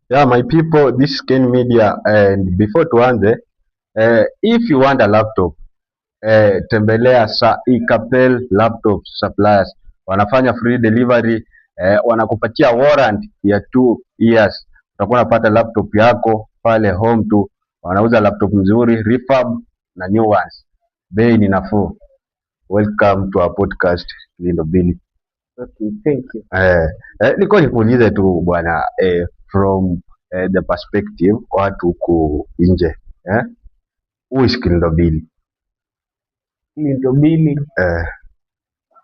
Yeah, my people, this is Ken Media, and before tuanze, if you want a laptop, tembelea Capel Laptop Suppliers. Wanafanya free delivery, wanakupatia warrant ya 2 years. Utakuwa unapata laptop yako pale home tu. Wanauza laptop nzuri, refurb na new ones. Bei ni nafuu. Welcome to our podcast, Lindo Billy. Okay, thank you. Nilikuwa nikuulize tu bwana, from the perspective watu huku nje, who is Lindo Billy? Lindo Billy, Eh,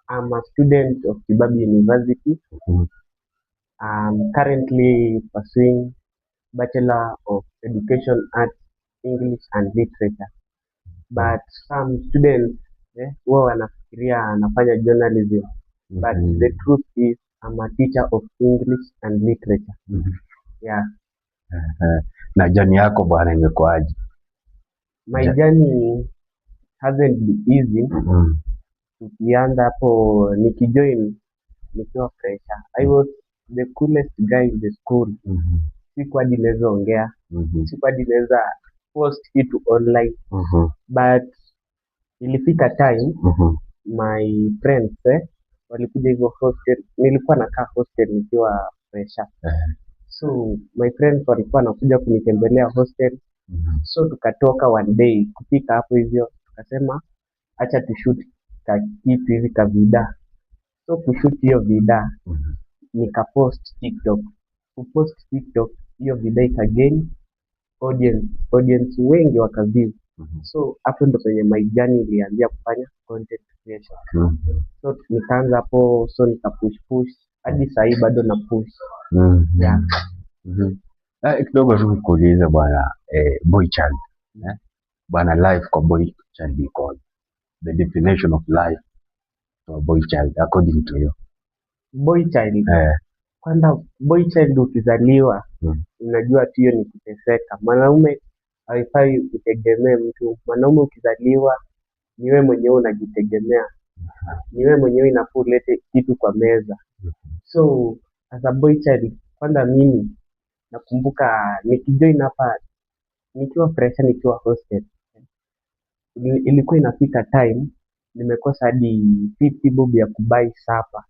I'm a student of Kibabi University. mhm, I'm currently pursuing Bachelor of Education Arts, English and Literature. But some students huwa wanafikiria anafanya journalism. But mhm, the truth is I'm a teacher of English and Literature. mhm. Yeah. Na jani yako bwana imekuaje? My Ja- journey hasn't been easy. Mhm, Tukianza hapo nikijoin nikiwa fresher. I was the coolest guy in the school. mhm, Sikuwa hadi naweza ongea, mhm, sikuwa hadi naweza post kitu online, mhm, but ilifika time mhm, my friends walikuja hivyo hostel. Nilikuwa nakaa hostel nikiwa fresher, eh, so my friends walikuwa wanakuja kunitembelea hostel, mhm, so tukatoka one day kufika hapo hivyo, tukasema acha tushoot ka kitu hivi ka vida, so kushoot hiyo vida mhm, nikapost TikTok. Kupost TikTok hiyo video ikagain audience wengi wakaview. mhm, So hapo ndo kwenye my journey ilianzia kufanya content creation. mhm, So nikaanza hapo, so push hadi saa hii bado na push. mhm, Yeah. mhm. Kidogo tu nikuulize bwana, boy child, bwana, life kwa boy child ikoje? The definition of life to a boy child according to you. Boy child, Eh, kwanza boy child ukizaliwa mm, unajua tu hiyo ni kuteseka. Mwanaume haifai utegemee mtu. Mwanaume ukizaliwa ni wewe mwenyewe unajitegemea, ni wewe mwenyewe inafaa ulete kitu kwa meza. So as a boy child, kwanza mimi nakumbuka nikijoin hapa nikiwa fresher, nikiwa hostel, ilikuwa inafika time nimekosa hadi 50 bob ya kubai sapa,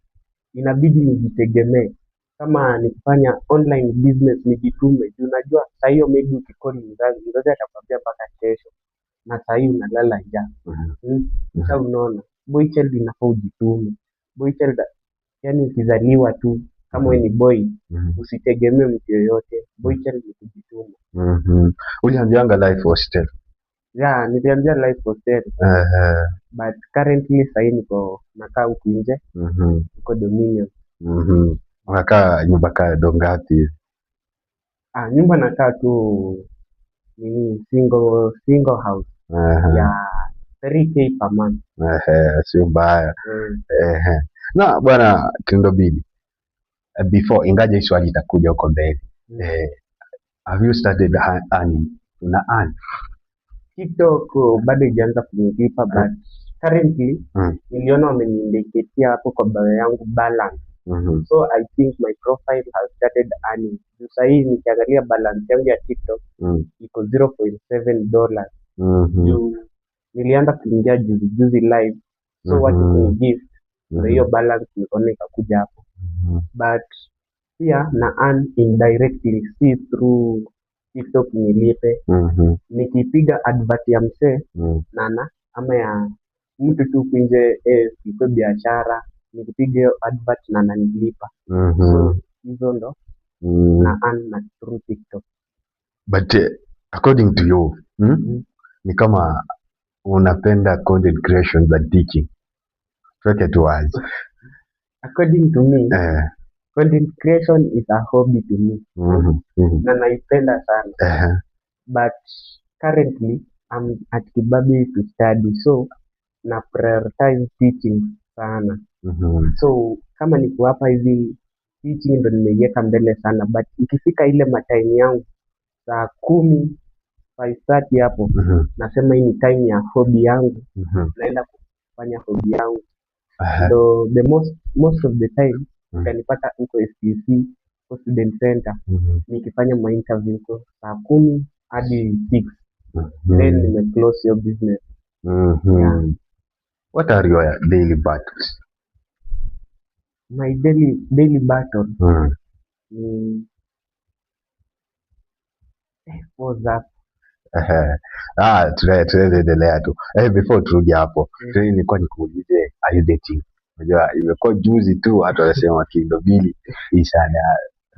inabidi nijitegemee. Kama nikifanya online business nijitume, juu unajua saa hiyo maybe ukikoli mzazi atakwambia mpaka kesho, na saa hii unalala njaa. mhm, Sasa unaona boy child inafaa ujitume. Boy child yani ukizaliwa tu kama wewe ni boy, mhm, usitegemee mtu yoyote. Boy child ni kujituma. mhm. Ulianzianga life hostel? Yeah, nilianzia life hostel, Eh, but currently sahii niko nakaa huku nje, mhm, niko Dominion. mhm. Unakaa nyumba kaa dongapi? Nyumba nakaa tu nini, single house ya 3k per month. Sio mbaya. Mm. Na bwana Kindo Billy, before ingaje hii swali itakuja huko mbele, Mm. have you started earning? Una earn? TikTok bado ijaanza kunilipa, but currently Mm, niliona wameniindicatia hapo kwa bio yangu balance, mhm, so I think my profile has started earning. Sasa hii nikiangalia balance yangu ya TikTok mm, iko $0.7. mhm, Juu nilianza kuingia juzi live, so watu mhm, kunigift, ndio mhm, hiyo balance nikaona ikakuja hapo. mhm, But pia na earn indirectly, si through TikTok nilipe. mhm, Nikipiga advert ya msee mhm, nana ama ya mtu tu kunje, ikuwe biashara, nikipiga hiyo advert na nanilipa. mhm, So hizo ndo mhm. na earn na through TikTok. But according to you, Mm. ni kama unapenda content creation than teaching? Tuweke tu wazi. According to me, Eh, content creation is a hobby to me, mhm, mhm, na naipenda sana, eh, but currently I'm at Kibabi to study, so na prioritize teaching sana. mhm, So kama niko hapa hivi, teaching ndo nimeiweka mbele sana, but ikifika ile matime yangu saa 10 5:30 hapo, mhm, nasema hii ni time ya hobby yangu, mhm, naenda kufanya hobby yangu. eh, So the most of the time mhm, utanipata huko STC kwa student center nikifanya ma interview kwa saa 10 hadi 6 then nimeclose your business. Yeah. What are your daily battles? My daily battle ni what's that? Tunaweza endelea tu. Before turudi hapo, nilikuwa nikuulize, are you dating? Unajua imekuwa juzi tu watu wanasema Kindo Billy is a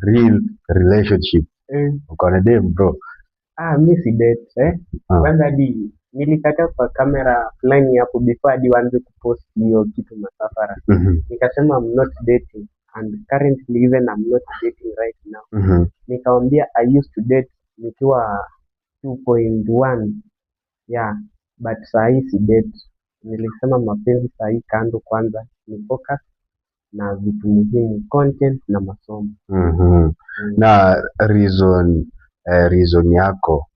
real relationship. Uko na dem bro? Mi si date kwanza hadi nilikataa kwa kamera fulani hapo before hadi waanze kupost hiyo kitu masafara. Nikasema I'm not dating and currently even I'm not dating right now. Nikamwambia I used to date nikiwa 2.1 yeah, but sahii si date. Nilisema mapenzi sahii kando, kwanza ni focus na vitu muhimu, content na masomo. Na reason yako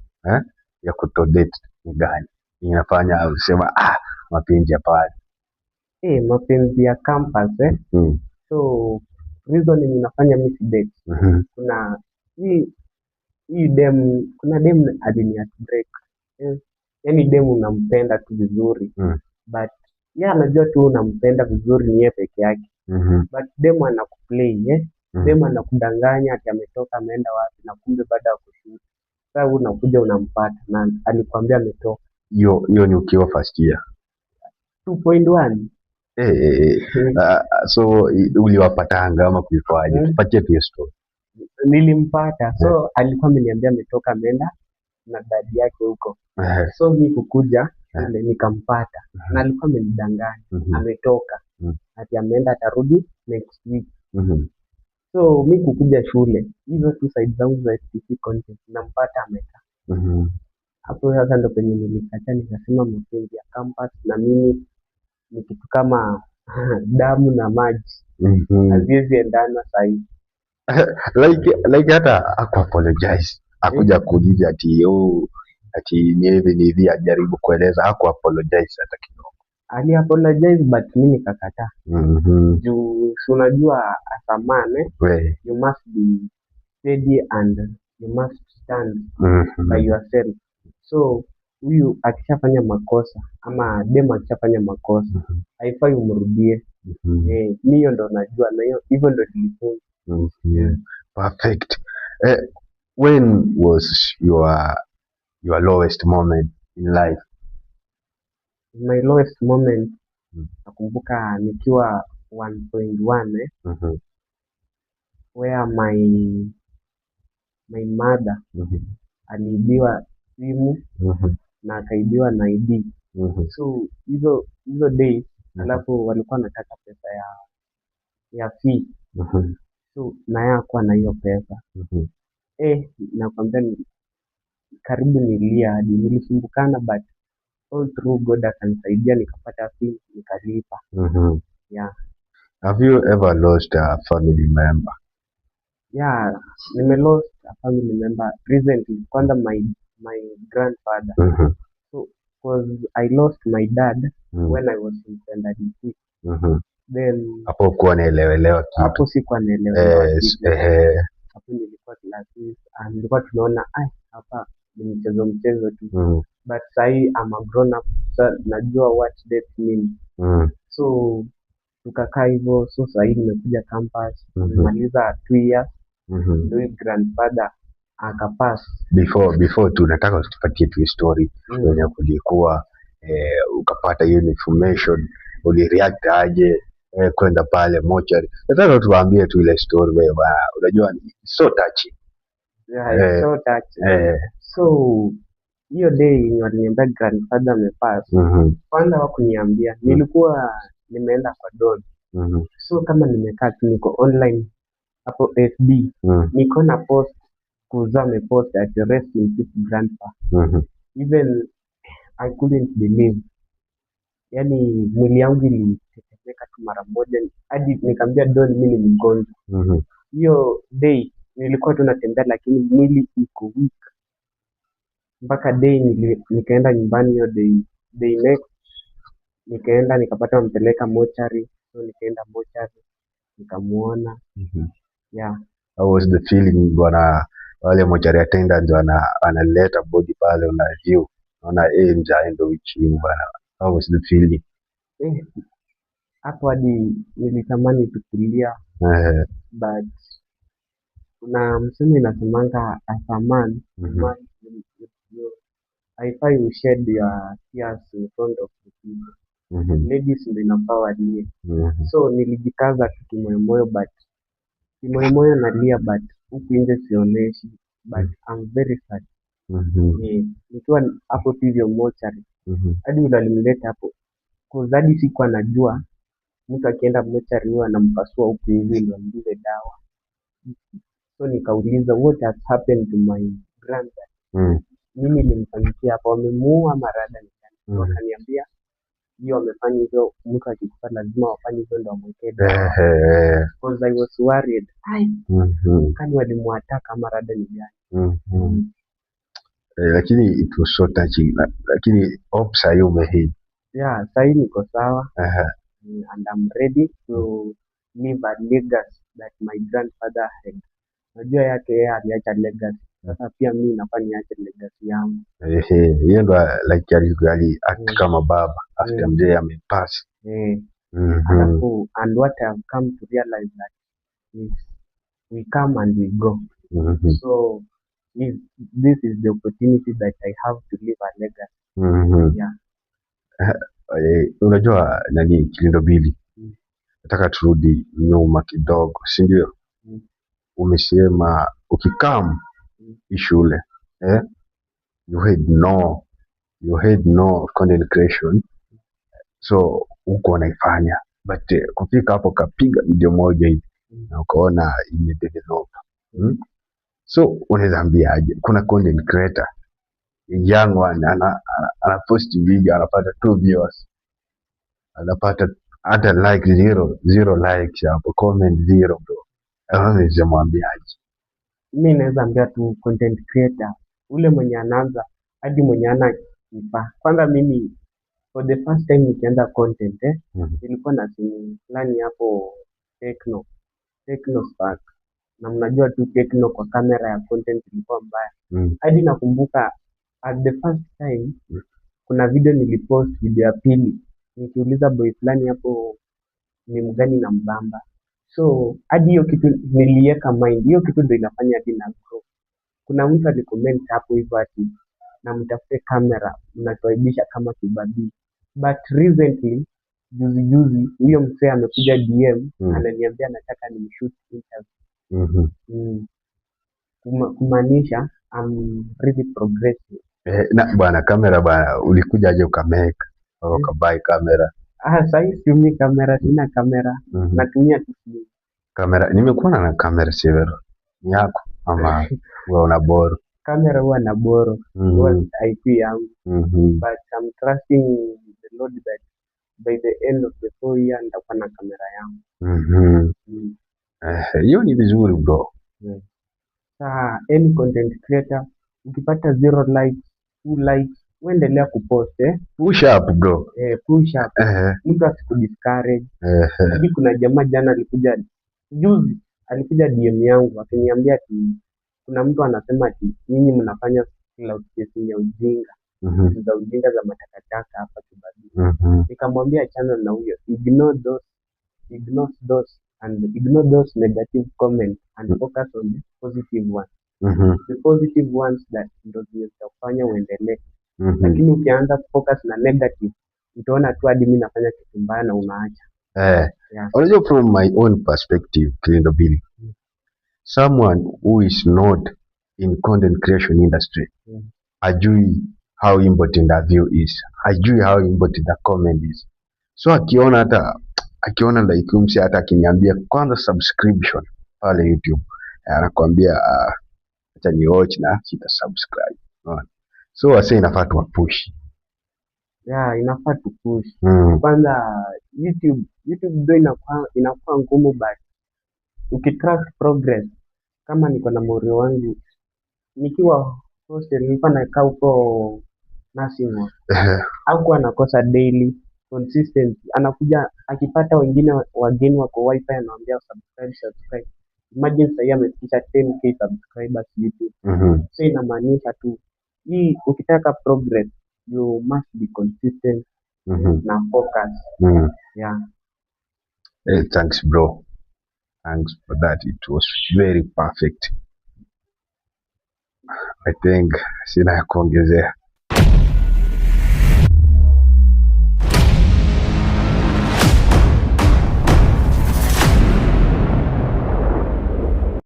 ya kutodate ni gani? Inafanya usema mapenzi hapana? Mapenzi ya campus so reason inafanya mimi si date. Kuna hii dem, kuna dem alini break. Yaani dem unampenda tu vizuri but yeye anajua tu unampenda vizuri ni yeye peke yake. But dem anakuplay dem anakudanganya ati ametoka ameenda wapi na kumbe baada ya kushuti. Sasa unakuja unampata na alikwambia ametoka. Hiyo ni ukiwa first year 2.1. So uliwapatanga ama kulikuwaje? Tupatie tu story. Nilimpata so alikuwa ameniambia ametoka ameenda na dadi yake huko. So mimi kukuja ile nikampata na alikuwa amenidanganya ametoka ati ameenda atarudi next week. So mimi kukuja shule hizo tu side zangu za STC content nampata ameka. Hapo sasa ndo penye nilikataa nikasema mapenzi ya campus na mimi ni kitu kama damu na maji haziwezi endana sahihi. like hata apologize akuja kuuliza ati ni hivi ajaribu kueleza apologize hata kidogo. Ali apologize but mimi nikakataa. Juu unajua as a man you must be steady and you must stand by yourself. So huyu akishafanya makosa ama demo akishafanya makosa haifai umrudie. Mimi ndo najua na hivyo ndo nilifunza. Perfect. When was your lowest moment in life? My lowest moment nakumbuka nikiwa 1.1 where my mother aliibiwa simu na akaibiwa na ID. So hizo days alafu walikuwa wanataka pesa ya fee. So na yeye hakuwa na hiyo pesa. Nakwambia karibu nilia hadi nilisumbukana but all through God akanisaidia nikapata fee nikalipa. Yeah. Have you ever lost a family member? Yeah, lost a family member recently. Kwanza my grandfather. So because I lost my dad when I was in standard 6. Then hapo kuwa naelewelewa kitu. Hapo sikuwa naelewa kitu. Hapo nilikuwa class 6 nilikuwa tunaona hapa ni mchezo tu. But sahi I'm a grown up, so najua what death means. So tukakaa hivyo, so sahi nimekuja campus, nimaliza 2 years. Ndio grandfather akapass. Before tunataka tupatie tu story yenye kulikuwa ukapata hiyo information, ulireact aje kwenda pale mochari. Nataka tuwaambie tu ile story wewe, unajua so touching. Yeah, so touching. So hiyo day waliniambia grandfather amepass. Kwanza hawakuniambia, nilikuwa nimeenda kwa dog. So kama nimekaa tu niko online hapo FB, niko na post kuza amepost at rest in peace grandpa. Even I couldn't believe. Yaani mwili yangu ilitetemeka tu mara moja hadi nikamwambia Don mimi ni mgonjwa. Hiyo day nilikuwa tu natembea lakini mwili iko weak. Mpaka day nikaenda nyumbani hiyo day next nikaenda nikapata wampeleka mochari. So nikaenda mochari nikamuona. Yeah. How was the feeling wale mortuary attendants analeta body pale una view. Naona mzae ndo chini bwana. How was the feeling? Eh, hapo hadi nilitamani tukulia, Eh, but kuna msemo inasemanga as a man, man haifai you shed your tears in front of the people. Ladies ndio inafaa walie. So nilijikaza tu kimoyomoyo, but kimoyomoyo nalia, but huku nje sionyeshi, but I'm very sad. Nikiwa hapo hivyo mochari, hadi ule alimleta hapo, cause hadi sikuwa najua mtu akienda mochari huwa anampasua huku hivi ndio amdunge dawa. So nikauliza what has happened to my grandson? Mimi nilimfanyikia hapo, wamemuua marada ni. Wakaniambia hiyo wamefanya hivyo, mtu akikufa lazima wafanye hivyo ndio wamwekee dawa. Because I was worried. Kani walimuataka marada ni gani? Lakini it was so touching. Lakini hope sasa umeheal. Yeah, sasa niko sawa. And I'm ready to leave a legacy that my grandfather had. Najua yake yeye aliacha legacy. Sasa pia mimi nafaa niache legacy yangu. Hiyo ndo like ali act kama baba after mzee amepass. Alafu and what I have come to realize that is we come and we go. So this is the opportunity that I have to leave a legacy. Yeah. Unajua nani Kilindo Billy? Nataka turudi nyuma kidogo, si ndio? Umesema ukikam shule you had no content creation, so uko unaifanya, but kufika hapo kapiga video moja hivi na ukaona imedevelop. So unaweza ambiaje kuna content creator young one ana post video anapata 2 viewers, anapata hata like zero likes hapo, comment zero bro, unaweza mwambiaje? Mimi naweza ambia tu content creator ule mwenye anaanza hadi mwenye ana kipa. Kwanza mimi for the first time nikianza content nilikuwa na simu fulani hapo Tecno Spark, na mnajua tu Tecno kwa kamera ya content ilikuwa mbaya. Hadi nakumbuka at the first time kuna video nilipost, video ya pili nikiuliza boy fulani hapo ni mgani na mbamba. So hadi hiyo kitu niliweka mind, hiyo kitu ndio inafanya hadi na grow. Kuna mtu alicomment hapo hivyo ati na mtafute kamera mnatuaibisha kama kibabii, but recently juzi huyo msee amekuja DM ananiambia nataka nimshoot interview. Kumaanisha I'm really progressive. Na bwana kamera bwana, ulikuja aje ukameka au ukabuy kamera? Sasa situmii kamera, sina kamera. Natumia tu simu. Kamera nimekuona na kamera severo ni yako ama wewe una boro? Kamera huwa na boro, huwa IP yangu. But I'm trusting the Lord that by the end of the 4 year nitakuwa na kamera yangu. Hiyo ni vizuri bro. Any content creator ukipata 0 likes 2 likes uendelea kupost push up bro. Push up. Mtu asikudiscourage. Hadi kuna jamaa jana alikuja DM yangu akiniambia ati kuna mtu anasema ati nyinyi mnafanya cloud chasing ya ujinga. Za ujinga za matakataka hapa Kibabii. Nikamwambia channel na huyo ignore those negative comments and focus on the positive ones. The positive ones that ndio zitafanya uendelee. Lakini ukianza focus na negative utaona tu hadi mimi nafanya kitu mbaya na unaacha. Unajua from my own perspective Kilindo Billy, someone who is not in content creation industry hajui how important the view is, hajui how important the comment is. So akiona like umsi hata akiniambia kwanza subscription pale YouTube, anakuambia acha ni watch na sita subscribe. So wase inafaa tu push. Inafaa tu push. Kwanza YouTube ndio inakuwa ngumu, but ukitrack progress. Kama niko na morio wangu nikiwa hostel nilikuwa nakaa huko nursing au anakosa daily consistent, anakuja akipata wengine wageni wako wifi anawaambia subscribe. Imagine sasa amefikisha 10k subscribers YouTube. So inamaanisha tu hii, ukitaka progress you must be consistent na focus. Yeah. Hey, thanks bro. Thanks for that. It was very perfect. I think sina ya kuongezea.